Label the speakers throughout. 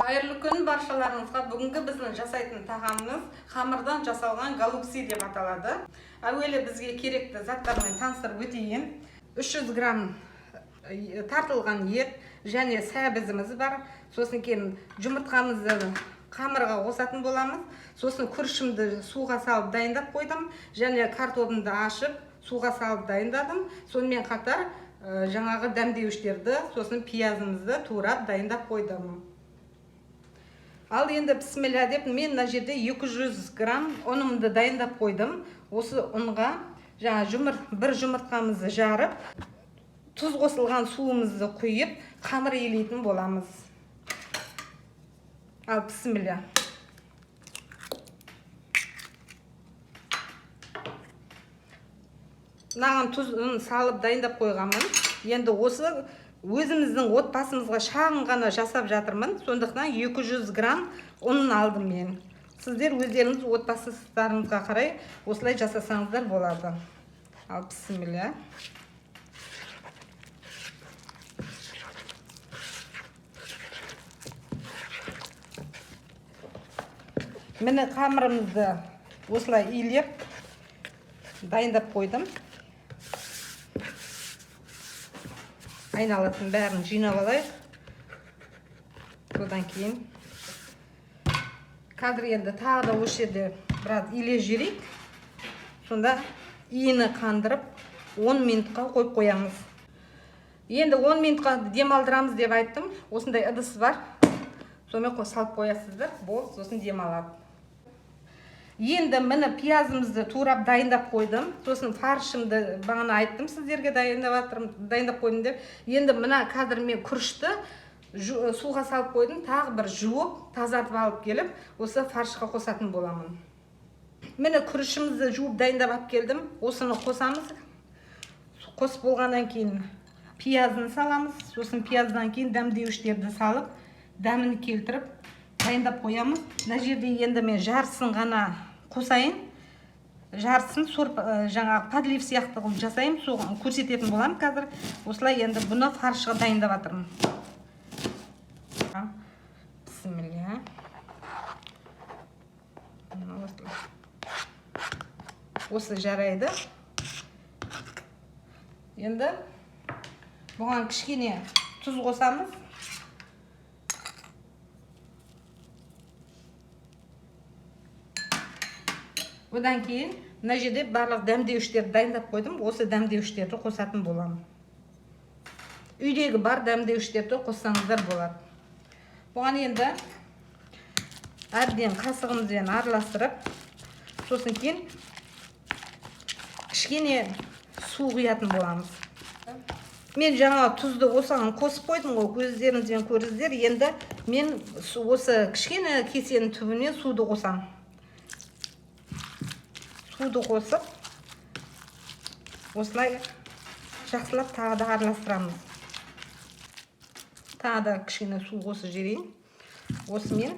Speaker 1: Қайырлы күн баршаларыңызға. Бүгінгі біздің жасайтын тағамымыз қамырдан жасалған голубцы деп аталады. Әуелі бізге керекті заттармен таныстырып өтейін. 300 грамм тартылған ет және сәбізіміз бар. Сосын кейін жұмыртқамызды қамырға қосатын боламыз. Сосын күрішімді суға салып дайындап қойдым. Және картопымды ашып суға салып дайындадым. Сонымен қатар жаңағы дәмдеуіштерді, сосын пиязымызды турап дайындап қойдым. Ал енді бісміллә деп мен мына жерде 200 грамм ұнымды дайындап қойдым. Осы ұнға бір жұмыртқамызды жарып, тұз қосылған суымызды құйып, қамыр елейтін боламыз. Ал бісміллә. Наған тұзын салып дайындап қойғанмын. Енді осы өзіміздің отбасымызға шағын ғана жасап жатырмын. Сондықтан 200 грамм ұнын алдым мен. Сіздер өздеріңіз отбасыларыңызға қарай осылай жасасаңыздар болады. Ал бісміллә. Міне қамырымызды осылай илеп дайындап қойдым. Айналасын бәрін жинап алайық. Содан кейін қазір енді тағы да осы жерде біраз иле жіберейік. Сонда иіні қандырып 10 минутқа қойып қоямыз. Енді 10 минутқа демалдырамыз деп айттым. Осындай ыдыс бар. Сонымен салып қоясыздар. Бол, сосын демалады. Енді міне пиязымызды турап дайындап қойдым. Сосын фаршымды бағана айттым сіздерге дайындап қойдым деп. Енді мына қазір мен күрішті суға салып қойдым. Тағы бір жуып, тазартып алып келіп, осы фаршқа қосатын боламын. Міне күрішімізді жуып дайындап алып келдім. Осыны қосамыз. Қосып болғаннан кейін пиязын саламыз. Сосын пияздан кейін дәмдеуіштерді салып, дәмін келтіріп дайындап қоямыз. Мына жерде енді мен жарысын ғана қосайын. Жарысын жаңағы подлив сияқты қылып жасайын. Соған көрсететін боламын қазір. Осылай енді бұны фаршыға дайындап жатырмын. Бісміллә. Осы жарайды. Енді бұған кішкене тұз қосамыз. Одан кейін мына жерде барлық дәмдеуіштерді дайындап қойдым. Осы дәмдеуіштерді қосатын боламын. Үйдегі бар дәмдеуіштерді қоссаңыздар болады. Бұған енді әбден қасығымызбен араластырып, сосын кейін кішкене су құятын боламыз. Мен жаңа тұзды осыған қосып қойдым ғой, көздеріңізбен көріңіздер. Енді мен осы кішкене кесенің түбіне суды қосам. Суды қосып, осылай жақсылап тағы да араластырамыз. Тағы да кішкене су қосып жіберейін. Осымен.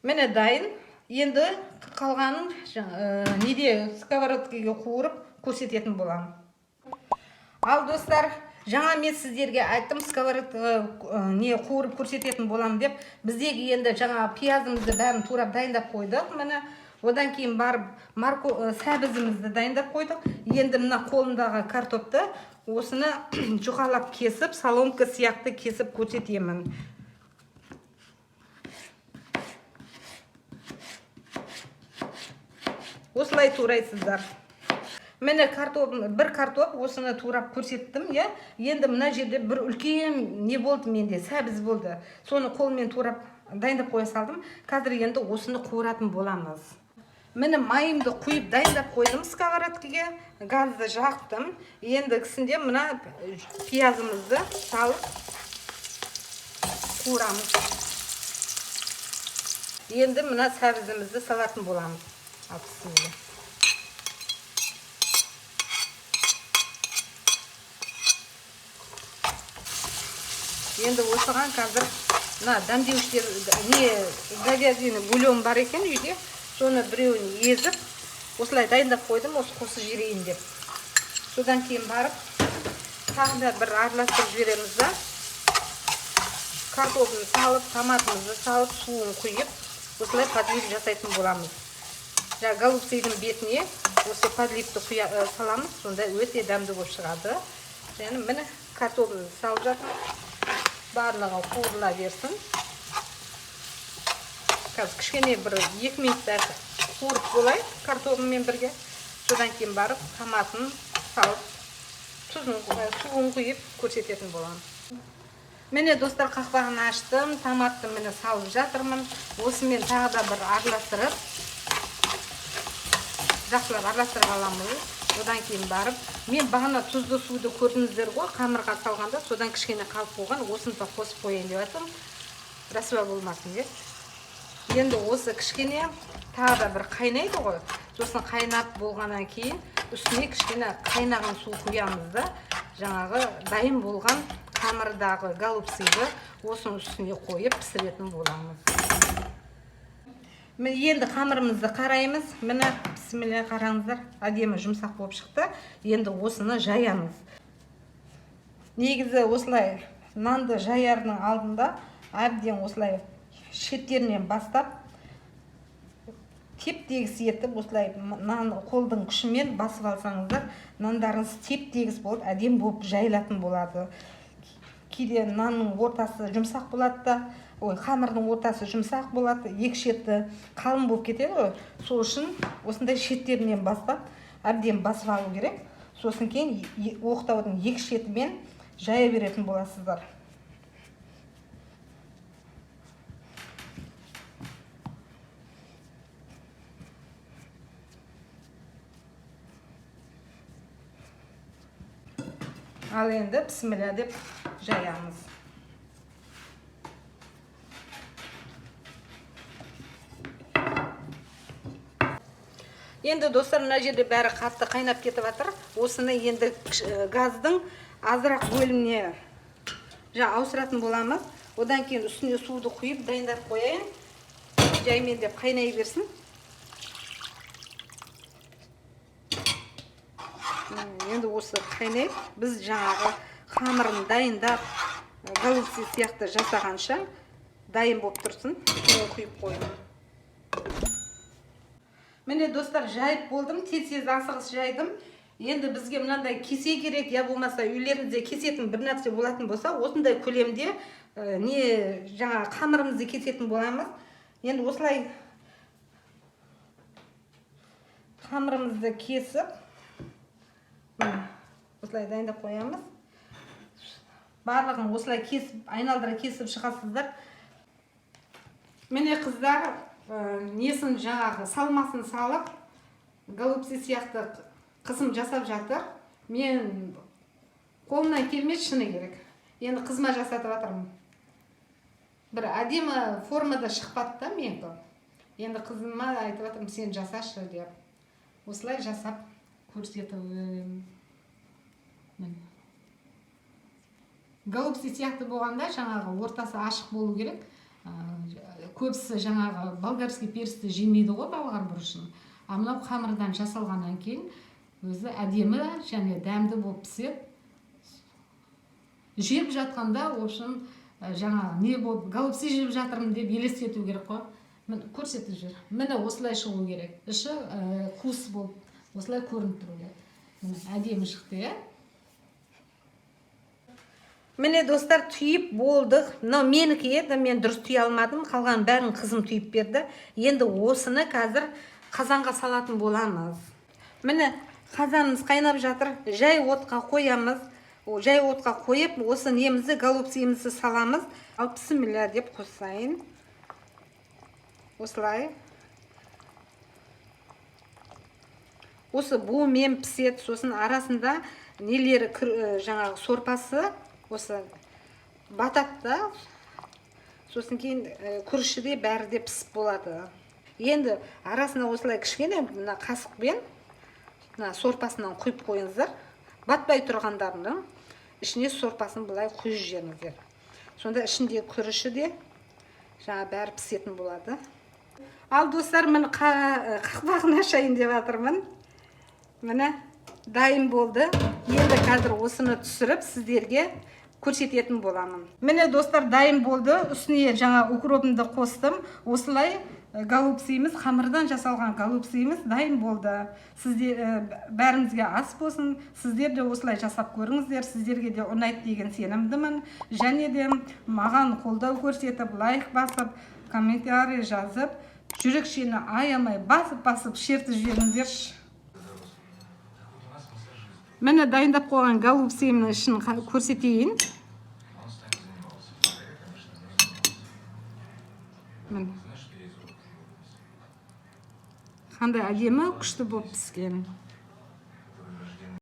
Speaker 1: Міне дайын. Енді қалғанын неде сковородкаға қуырып көрсететін боламын. Ал достар, жаңа мен сіздерге айттым, сковородкаға қуырып көрсететін боламын деп. Біздегі енді жаңа пиязымызды бәрін турап дайындап қойдық. Міне одан кейін барып сәбізімізді дайындап қойдық. Енді мына қолымдағы картопты осыны жұқалап кесіп, соломка сияқты кесіп көрсетемін. Осылай турайсыздар. Міне бір картоп осыны турап көрсеттім. Енді мына жерде бір үлкен не болды менде, сәбіз болды. Соны қолмен турап дайындап қоя салдым. Қазір енді осыны қуыратын боламыз. Міне майымды құйып дайындап қойдым сковородкаға. Газды жақтым. Енді кісінде мына пиязымызды салып қуырамыз. Енді мына сәбізімізді салатын боламыз. Бісміллә. Енді осыған қазір дәмдеуіштер говядина бульон бар екен үйде. Соны біреуін езіп, осылай дайындап қойдым, осы қосып жіберейін деп. Содан кейін барып тағы да бір араластырып жібереміз да. картопльны салып, томатымызды салып, суын құйып, осылай подлив жасайтын боламыз. Голубцидың бетіне осы подливті саламыз, сонда өте дәмді болып шығады. Және міне картопльны салып жатыр. Барлығы қуырыла берсін. Қазір кішкене бір 2 минутта қуырып болайық картопльмен бірге. Содан кейін барып томатын салып, суын құйып көрсететін боламыз. Міне достар, қақпағын аштым, томатты міне салып жатырмын. Осымен тағы да бір араластырып, жақсылап араластырып аламыз. Одан кейін барып, мен бағана тұзды суды көрдіңіздер ғой, қамырға салғанда, содан кішкене қалып болған, осыны да қосып қойайын деп жатырмын. Рәсуа болмасын деп. Енді осы кішкене тағы да бір қайнайды ғой. Сосын қайнап болғаннан кейін үстіне кішкене қайнаған су құямыз да, жаңағы дайын болған қамырдағы голубциді осының үстіне қойып пісіретін боламыз. Енді қамырымызды қараймыз. Міне, бісміллә, қараңыздар, әдемі жұмсақ болып шықты. Енді осыны жаямыз. Негізі осылай нанды жаярдың алдында әбден осылай шеттерінен бастап теп-тегіс етіп, осылай нан қолдың күшімен басып алсаңыздар, нандарыңыз теп-тегіс болып, әдем болып жайылатын болады. Кейде нанның ортасы жұмсақ болады да, қамырдың ортасы жұмсақ болады, екі шеті қалың болып кетеді ғой. Сол үшін осындай шеттерінен бастап әбден басып алу керек. Сосын кейін оқтаудың екі шетімен жая беретін боласыздар. Ал енді бісміллә деп жаямыз. Енді достар, мына жерде бәрі қатты қайнап кетіп жатыр. Осыны енді газдың азырақ бөліміне ауыстыратын боламыз. Одан кейін үстіне суды құйып дайындап қояйын. Жаймен деп қайнай берсін. Енді осы қайнайып, біз жаңағы қамырын дайындап, голубцы сияқты жасағанша дайын болып тұрсын. Құйып қойдым. Міне достар, жайып болдым, тез-тез асығыс жайдым. Енді бізге мынандай кесе керек, я болмаса үйлеріңізде кесетін бір нәрсе болатын болса, осындай көлемде жаңа қамырымызды кесетін боламыз. Енді осылай қамырымызды кесіп, осылай дайындап қоямыз. Барлығын осылай кесіп, айналдыра кесіп шығасыздар. Міне қыздар, несін жаңағы салмасын салып, голубцы сияқты қызым жасап жатыр. Мен қолымнан келмес, шыны керек. Енді қызыма жасатып жатырмын. Бір әдемі формада шықпады да менікі. Енді қызыма айтып жатырмын, сен жасашы деп. Осылай жасап көрсетіп. Голубцы сияқты болғанда жаңағы ортасы ашық болу керек. Көбісі жаңағы болгарский перісті жемейді ғой, балғар бұрышын. Мынау қамырдан жасалғаннан кейін өзі әдемі және дәмді болып піседі. Жеп жатқанда, общем, жаңағы не болып, голубцы жеп жатырмын деп елестету керек қой. Көрсетіп жүр. Міне осылай шығу керек. Іші қуыс болып, осылай көрініп тұру керек. Әдемі шықты, Міне достар, түйіп болдық. Мынау менікі еді, мен дұрыс түйе алмадым. Қалған бәрін қызым түйіп берді. Енді осыны қазір қазанға салатын боламыз. Міне қазанымыз қайнап жатыр. Жай отқа қоямыз. Жай отқа қойып, осы немізді, голубцимізді саламыз. Ал бісміллә деп қосайын. Осылай. Осы буымен піседі. Сосын арасында нелері жаңағы сорпасы осы бататта, сосын кейін күріші де бәрі де пісіп болады. Енді арасына осылай кішкене қасықпен сорпасынан құйып қойыңыздар. Батпай тұрғандарының ішіне сорпасын былай құйып жіберіңіздер. Сонда ішінде күріші де жаңа бәрі пісетін болады. Ал достар, мен қақпағын ашайын деп жатырмын. Міне дайын болды. Енді қазір осыны түсіріп сіздерге көрсететін боламын. Міне достар, дайын болды. Үстіне жаңа укропымды қостым. Осылай голубцийіміз, қамырдан жасалған голубцийіміз дайын болды. Сіздер бәрімізге ас болсын. Сіздер де осылай жасап көріңіздер. Сіздерге де ұнайды деген сенімдімін. Және де маған қолдау көрсетіп, лайк басып, комментарий жазып, жүрекшені аямай басып шертіп жіберіңіздерші. Міне дайындап қойған голубцийімнің ішін көрсетейін. Қандай әдемі, күшті болып піскен.